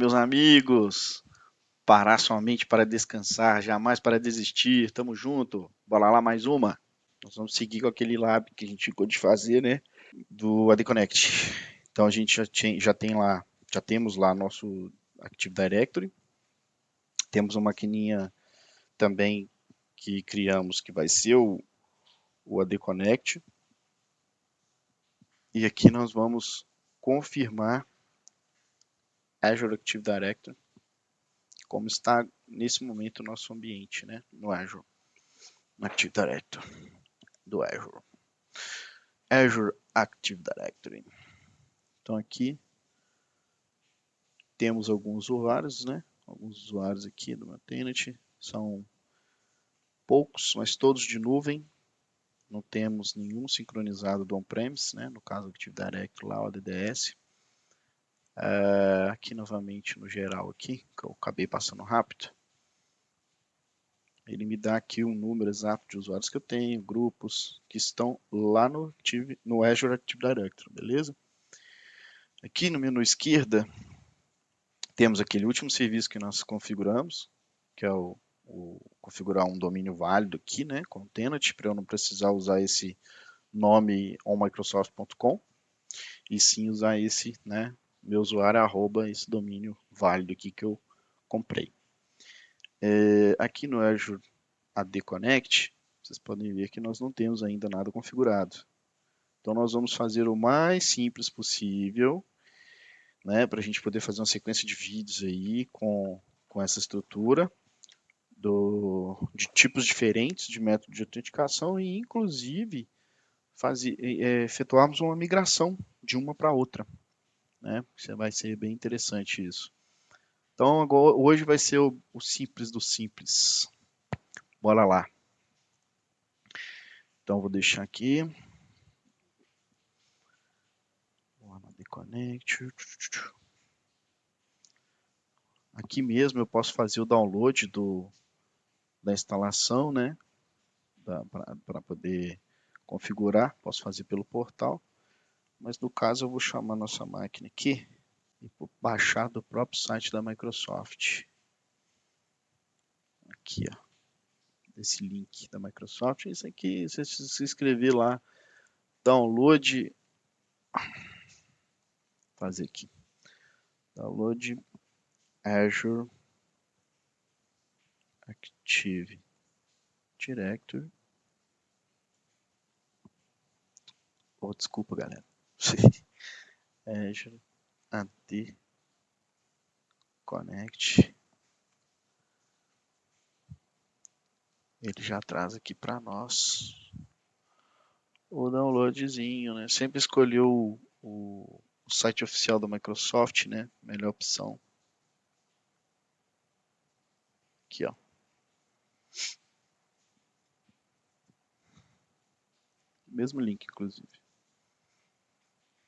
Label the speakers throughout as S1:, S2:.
S1: meus amigos. Parar sua mente para descansar, jamais para desistir. Tamo junto. Bora lá mais uma. Nós vamos seguir com aquele lab que a gente ficou de fazer, né? Do AD Connect. Então a gente já temos lá nosso Active Directory. Temos uma maquininha também que criamos que vai ser o AD Connect. E aqui nós vamos confirmar Azure Active Directory, como está nesse momento o nosso ambiente, né, no Azure, no Active Directory do Azure. Azure Active Directory. Então aqui temos alguns usuários, né, alguns usuários aqui do meu tenant, são poucos, mas todos de nuvem. Não temos nenhum sincronizado do on-premise, né, no caso do Active Directory lá, o ADDS. Aqui novamente no geral aqui, que eu acabei passando rápido, ele me dá aqui o número exato de usuários que eu tenho, grupos que estão lá no Azure Active Directory, beleza? Aqui no menu esquerda, temos aquele último serviço que nós configuramos, que é o configurar um domínio válido aqui, né, com o tenant, para eu não precisar usar esse nome onmicrosoft.com, e sim usar esse, né, meu usuário arroba esse domínio válido aqui que eu comprei. Aqui no Azure AD Connect, vocês podem ver que nós não temos ainda nada configurado. Então nós vamos fazer o mais simples possível, né, para a gente poder fazer uma sequência de vídeos aí com essa estrutura de tipos diferentes de método de autenticação e inclusive efetuarmos uma migração de uma para outra, né? Isso vai ser bem interessante isso. Então agora, hoje vai ser o simples do simples. Bora lá. Então vou deixar aqui. AD Connect. Aqui mesmo eu posso fazer o download da instalação, né? Para poder configurar, posso fazer pelo portal. Mas no caso eu vou chamar nossa máquina aqui e vou baixar do próprio site da Microsoft. Aqui, ó. Esse link da Microsoft. Isso aqui, se você se inscrever lá, download. Fazer aqui. Download Azure Active Directory. Oh, desculpa, galera. Azure AD Connect. Ele já traz aqui para nós o downloadzinho, né? Sempre escolheu o site oficial da Microsoft, né? Melhor opção. Aqui, ó. Mesmo link, inclusive.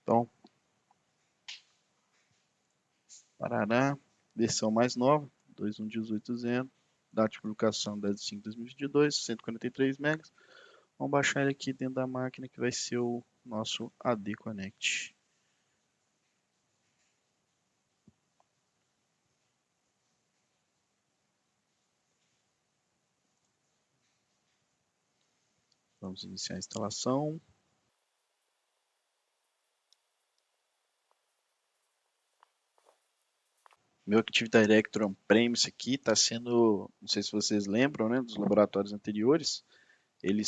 S1: Então, Parará, versão mais nova, 2.1.18.0, data de publicação 10/5/2022, 143 MB. Vamos baixar ele aqui dentro da máquina que vai ser o nosso AD Connect. Vamos iniciar a instalação. Meu Active Directory on-premise aqui está sendo, não sei se vocês lembram, né, dos laboratórios anteriores, ele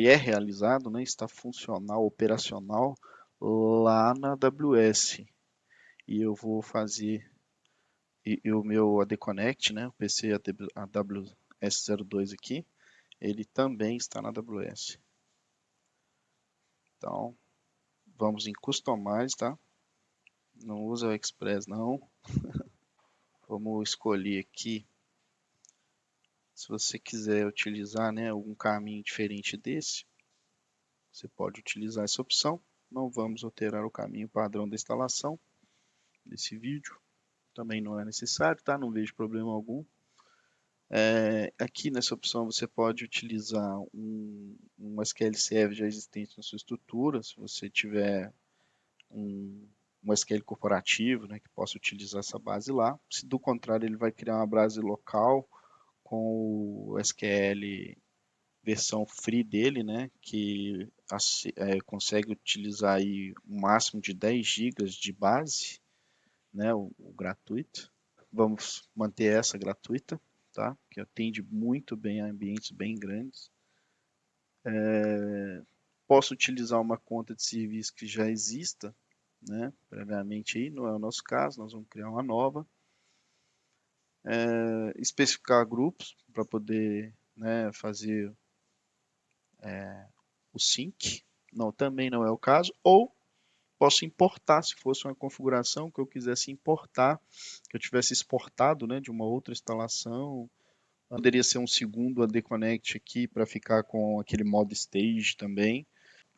S1: é realizado, né, está funcional, operacional lá na AWS. E eu vou fazer o meu AD Connect, né, o PC AWS02 aqui, ele também está na AWS. Então, vamos em Customize, tá? Não usa o Express, não. Vamos escolher aqui, se você quiser utilizar, né, algum caminho diferente desse, você pode utilizar essa opção. Não vamos alterar o caminho padrão da instalação desse vídeo. Também não é necessário, tá? Não vejo problema algum. Aqui nessa opção você pode utilizar um SQL Server já existente na sua estrutura, se você tiver um um SQL corporativo, né, que possa utilizar essa base lá. Se do contrário, ele vai criar uma base local com o SQL versão free dele, né, que consegue utilizar aí um máximo de 10 GB de base, né, o gratuito. Vamos manter essa gratuita, tá? Que atende muito bem a ambientes bem grandes. Posso utilizar uma conta de serviço que já exista, né, previamente aí, não é o nosso caso, nós vamos criar uma nova. Especificar grupos para poder, né, fazer o sync, não, também não é o caso, ou posso importar, se fosse uma configuração que eu quisesse importar, que eu tivesse exportado, né, de uma outra instalação, poderia ser um segundo AD Connect aqui para ficar com aquele modo stage também,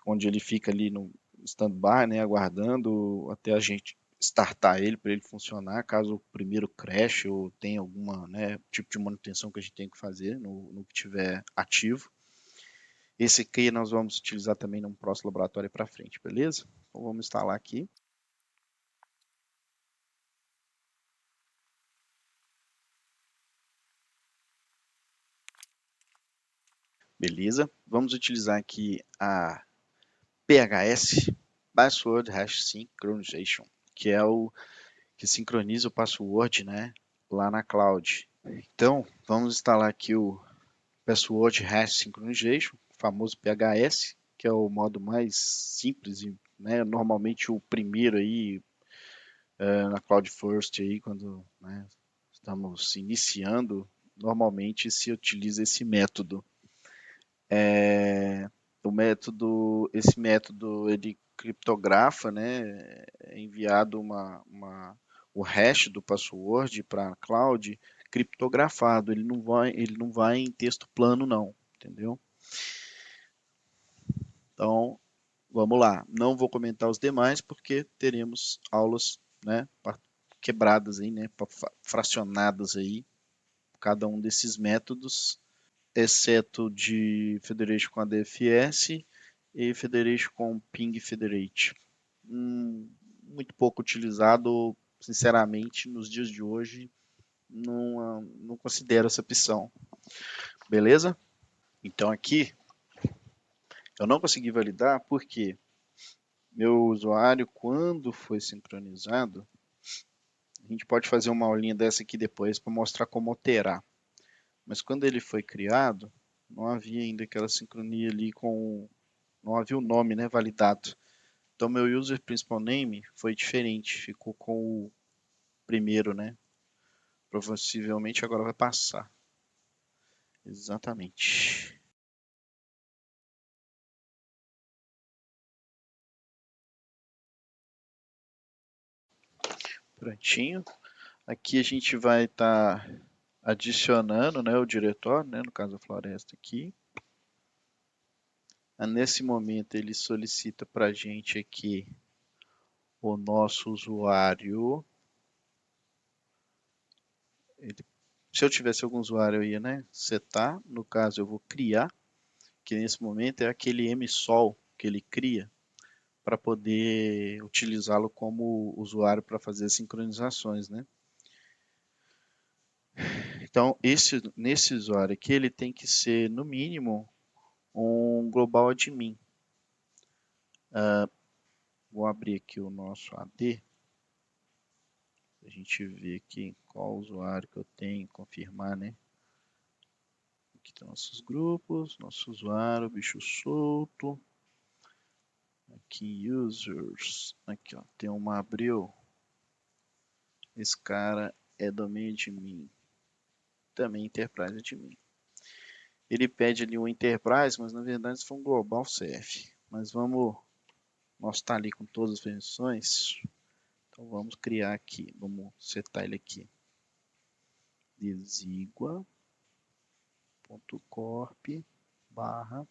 S1: onde ele fica ali no standby, né, aguardando até a gente startar ele para ele funcionar, caso o primeiro crash ou tenha alguma, né, tipo de manutenção que a gente tem que fazer no que tiver ativo. Esse aqui nós vamos utilizar também num próximo laboratório para frente, beleza? Então vamos instalar aqui. Beleza? Vamos utilizar aqui a PHS, Password Hash Synchronization, que é o que sincroniza o password, né, lá na cloud. Então, vamos instalar aqui o Password Hash Synchronization, o famoso PHS, que é o modo mais simples e, né, normalmente o primeiro aí na Cloud First aí quando, né, estamos iniciando, normalmente se utiliza esse método. Esse método ele criptografa, né, é enviado o hash do password para a cloud criptografado, ele não vai em texto plano não, entendeu? Então, vamos lá. Não vou comentar os demais porque teremos aulas, né, quebradas aí, né, fracionadas aí, cada um desses métodos, exceto de Federation com ADFS e Federation com Ping Federate. Muito pouco utilizado, sinceramente, nos dias de hoje, não considero essa opção. Beleza? Então aqui, eu não consegui validar porque meu usuário, quando foi sincronizado, a gente pode fazer uma aulinha dessa aqui depois para mostrar como alterar. Mas quando ele foi criado, não havia ainda aquela sincronia ali com... Não havia o nome, né, validado. Então meu user principal name foi diferente, ficou com o primeiro, né? Possivelmente agora vai passar. Exatamente. Prontinho. Aqui a gente vai estar adicionando, né, o diretório, né, no caso a floresta aqui. Nesse momento ele solicita para a gente aqui o nosso usuário. Se eu tivesse algum usuário, eu ia, né, setar. No caso eu vou criar, que nesse momento é aquele msol que ele cria para poder utilizá-lo como usuário para fazer sincronizações, né? Então, nesse usuário aqui, ele tem que ser, no mínimo, um global admin. Vou abrir aqui o nosso AD, a gente ver aqui qual usuário que eu tenho, confirmar, né? Aqui tem nossos grupos, nosso usuário, bicho solto. Aqui, users. Aqui, ó, tem uma abril. Esse cara é domínio de mim. Também Enterprise de mim. Ele pede ali um Enterprise, mas na verdade isso foi um Global CF. Mas vamos, nós está ali com todas as permissões. Então vamos criar aqui, vamos setar ele aqui. Desigua.corp barra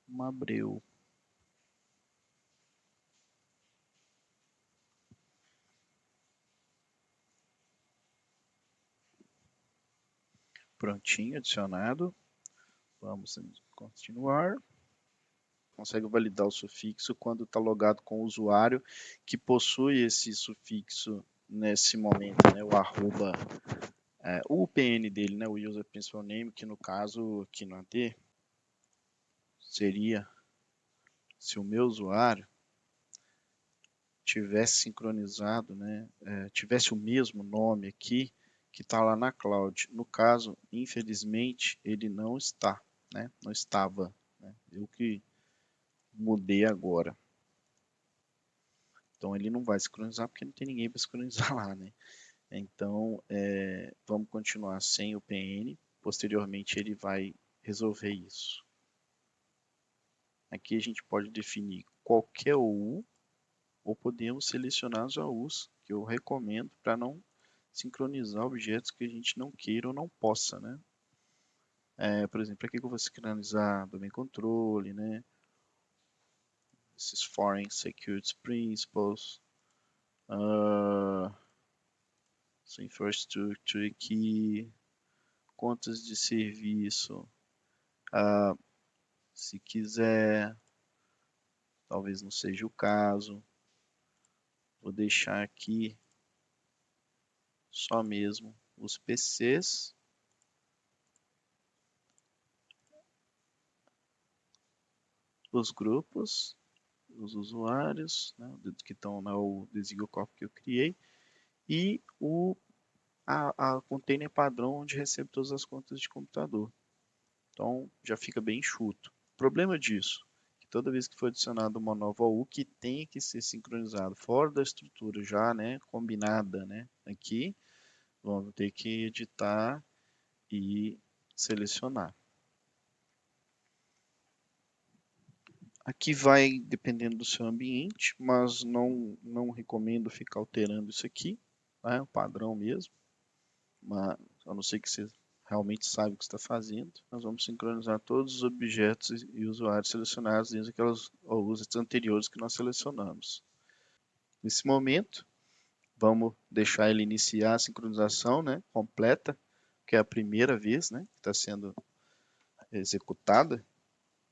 S1: Mabreu. Prontinho, adicionado. Vamos continuar. consegue validar o sufixo quando está logado com o usuário que possui esse sufixo nesse momento, né, o arroba, o UPN dele, né, o User Principal Name, que no caso aqui no AD seria, se o meu usuário tivesse sincronizado, né, tivesse o mesmo nome aqui que está lá na cloud. No caso, infelizmente, ele não está, né, não estava, né, eu que mudei agora. Então ele não vai sincronizar porque não tem ninguém para sincronizar lá, né? Então vamos continuar sem o PN. Posteriormente ele vai resolver isso. Aqui a gente pode definir qualquer OU ou podemos selecionar os AUs que eu recomendo para não sincronizar objetos que a gente não queira ou não possa, né? Por exemplo, aqui que eu vou sincronizar domain controle, né? Esses foreign security principles. Infrastructure aqui, contas de serviço, se quiser, talvez não seja o caso, vou deixar aqui só mesmo os PCs, os grupos, os usuários, né, que estão no desigual copy que eu criei, e a container padrão onde recebe todas as contas de computador. Então já fica bem enxuto. O problema disso, que toda vez que for adicionado uma nova U que tenha que ser sincronizado fora da estrutura já, né, combinada, né, aqui, vamos ter que editar e selecionar. Aqui vai dependendo do seu ambiente, mas não recomendo ficar alterando isso aqui, né, o padrão mesmo, mas, a não ser que você realmente sabe o que está fazendo. Nós vamos sincronizar todos os objetos e usuários selecionados dentro daquelas OUs anteriores que nós selecionamos. Nesse momento, vamos deixar ele iniciar a sincronização, né, completa, que é a primeira vez, né, que está sendo executada.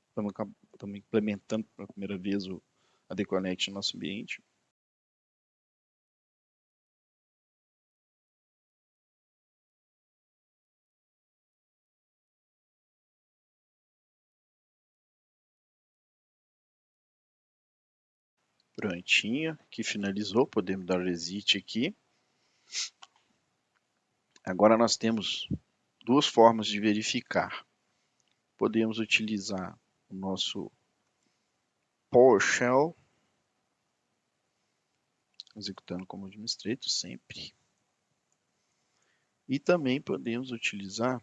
S1: Estamos implementando pela primeira vez a Deconnect no nosso ambiente. Prontinho, que finalizou, podemos dar exit aqui. Agora nós temos duas formas de verificar. Podemos utilizar o nosso PowerShell, executando como administrator sempre. E também podemos utilizar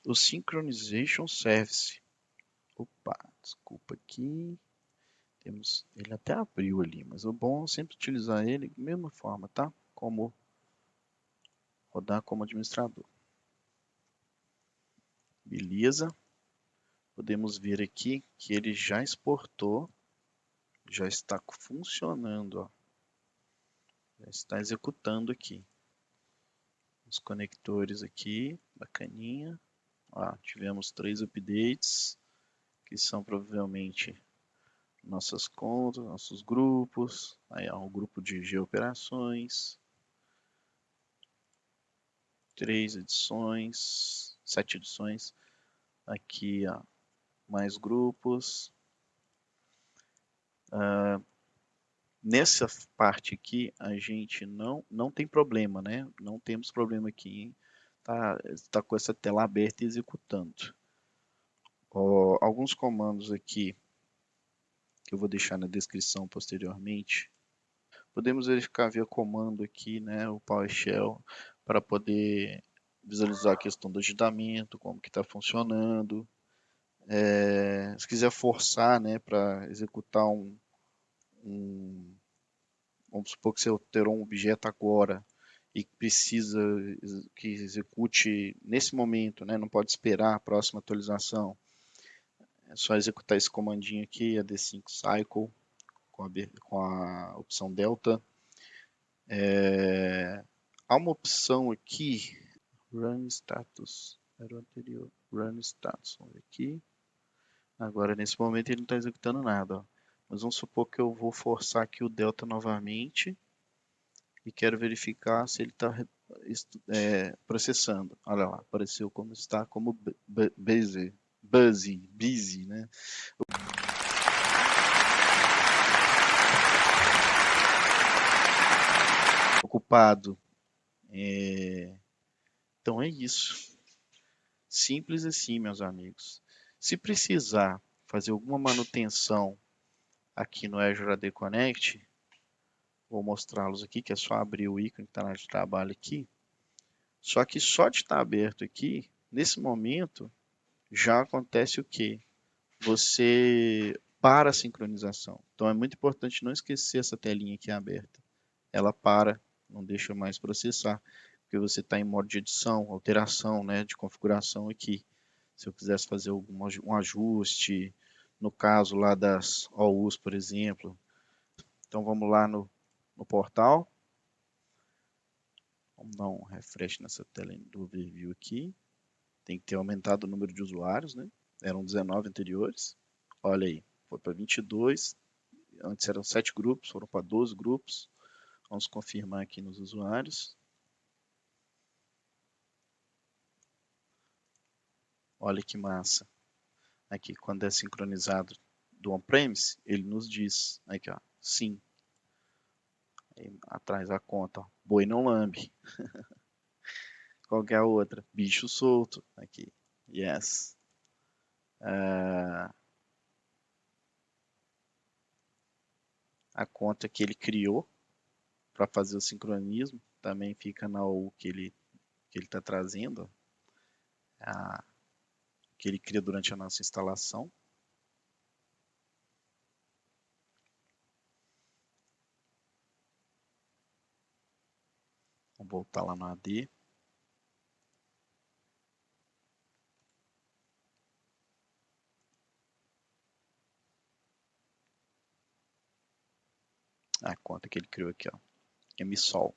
S1: o Synchronization Service. Opa, desculpa aqui. Ele até abriu ali, mas o bom é sempre utilizar ele da mesma forma, tá? Como rodar como administrador. Beleza. Podemos ver aqui que ele já exportou, já está funcionando, ó. Já está executando aqui. Os conectores aqui, bacaninha. Ó, tivemos 3 updates, que são provavelmente nossas contas, nossos grupos. Aí há um grupo de geoperações. 3 edições, 7 edições. Aqui, ó, mais grupos. Nessa parte aqui, a gente não tem problema, né? Não temos problema aqui. Tá com essa tela aberta e executando. Alguns comandos aqui que eu vou deixar na descrição posteriormente. Podemos verificar via comando aqui, né, o PowerShell, para poder visualizar a questão do agendamento, como que está funcionando. Se quiser forçar, né, para executar vamos supor que você alterou um objeto agora e precisa que execute nesse momento, né, não pode esperar a próxima atualização. É só executar esse comandinho aqui, AD5 Cycle, com a opção Delta. Há uma opção aqui, Run Status, era o anterior, Run Status, vamos ver aqui. Agora, nesse momento, ele não está executando nada. Ó. Mas vamos supor que eu vou forçar aqui o delta novamente e quero verificar se ele está processando. Olha lá, apareceu como está como busy, né? Ocupado. Então é isso. Simples assim, meus amigos. Se precisar fazer alguma manutenção aqui no Azure AD Connect, vou mostrá-los aqui, que é só abrir o ícone que está na área de trabalho aqui. Só que só de estar aberto aqui, nesse momento, já acontece o quê? Você para a sincronização. Então é muito importante não esquecer essa telinha aqui aberta. Ela para, não deixa mais processar, porque você está em modo de edição, alteração, né, de configuração aqui. Se eu quisesse fazer um ajuste, no caso lá das OUs, por exemplo. Então vamos lá no portal. Vamos dar um refresh nessa tela do overview aqui. Tem que ter aumentado o número de usuários, né? Eram 19 anteriores. Olha aí, foi para 22. Antes eram 7 grupos, foram para 12 grupos. Vamos confirmar aqui nos usuários. Olha que massa. Aqui, quando é sincronizado do on-premise, ele nos diz, aqui ó, sim. Aí, atrás a conta, ó, boi não lambe. Qual que é a outra? Bicho solto, aqui, yes. A conta que ele criou para fazer o sincronismo também fica na OU que ele está trazendo, ó, que ele cria durante a nossa instalação. Vamos voltar lá no AD. A conta que ele criou aqui, ó, MSOL,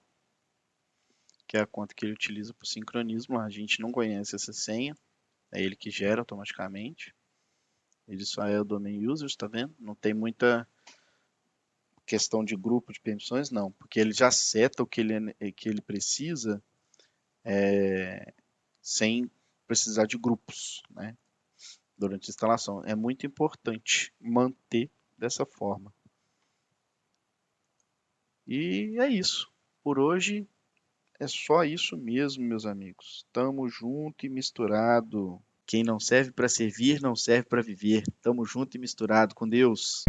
S1: que é a conta que ele utiliza para o sincronismo. A gente não conhece essa senha, é ele que gera automaticamente. Ele só é o domain users, tá vendo? Não tem muita questão de grupo de permissões, não, porque ele já seta o que ele precisa sem precisar de grupos, né? Durante a instalação. É muito importante manter dessa forma. E é isso. Por hoje é só isso mesmo, meus amigos. Tamo junto e misturado. Quem não serve para servir, não serve para viver. Tamo junto e misturado com Deus.